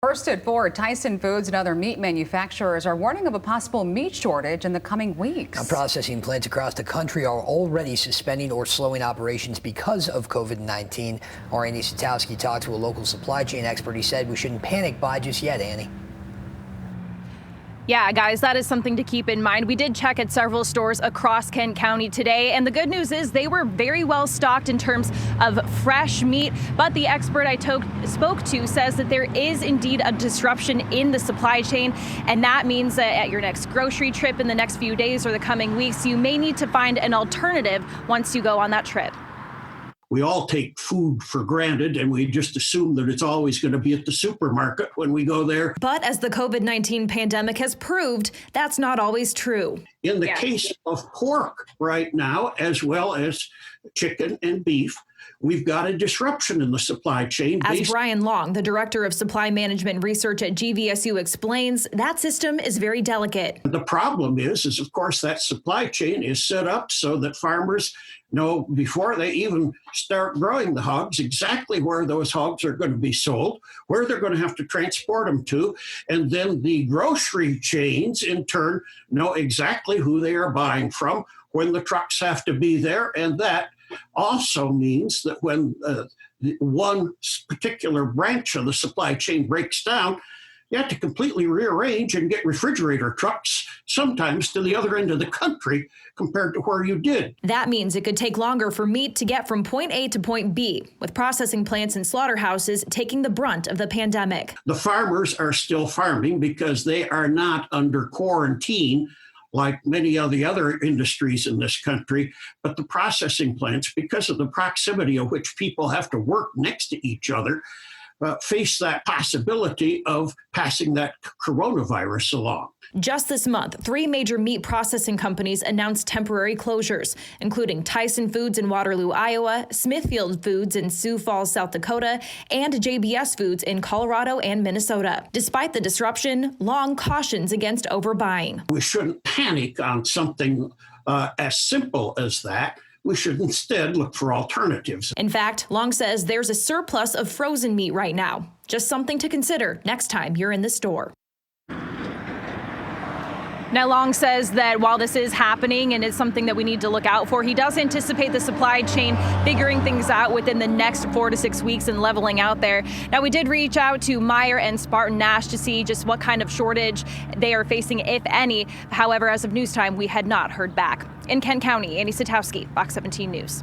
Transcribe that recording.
First at 4, Tyson Foods and other meat manufacturers are warning of a possible meat shortage in the coming weeks. Now, processing plants across the country are already suspending or slowing operations because of COVID-19. Our Andy Satowski talked to a local supply chain expert. He said we shouldn't panic buy just yet, Annie. Yeah, guys, that is something to keep in mind. We did check at several stores across Kent County today, and the good news is they were very well stocked in terms of fresh meat. But the expert I spoke to says that there is indeed a disruption in the supply chain, and that means that at your next grocery trip in the next few days or the coming weeks, you may need to find an alternative once you go on that trip. We all take food for granted, and we just assume that it's always going to be at the supermarket when we go there. But as the COVID-19 pandemic has proved, that's not always true. In the case of pork right now, as well as chicken and beef, we've got a disruption in the supply chain. As Brian Long, the director of supply management research at GVSU, explains, that system is very delicate. The problem is of course, that supply chain is set up so that farmers know before they even start growing the hogs exactly where those hogs are going to be sold, where they're going to have to transport them to, and then the grocery chains in turn know exactly who they are buying from, when the trucks have to be there, and that also means that when one particular branch of the supply chain breaks down, you have to completely rearrange and get refrigerator trucks, sometimes to the other end of the country compared to where you did. That means it could take longer for meat to get from point A to point B, with processing plants and slaughterhouses taking the brunt of the pandemic. The farmers are still farming because they are not under quarantine like many of the other industries in this country, but the processing plants, because of the proximity of which people have to work next to each other, face that possibility of passing that coronavirus along. Just this month, 3 major meat processing companies announced temporary closures, including Tyson Foods in Waterloo, Iowa, Smithfield Foods in Sioux Falls, South Dakota, and JBS Foods in Colorado and Minnesota. Despite the disruption, Long cautions against overbuying. We shouldn't panic on something as simple as that. We should instead look for alternatives. In fact, Long says there's a surplus of frozen meat right now. Just something to consider next time you're in the store. Now, Long says that while this is happening and is something that we need to look out for, he does anticipate the supply chain figuring things out within the next 4 to 6 weeks and leveling out there. Now, we did reach out to Meijer and Spartan Nash to see just what kind of shortage they are facing, if any. However, as of news time, we had not heard back. In Kent County, Andy Satowski, Fox 17 News.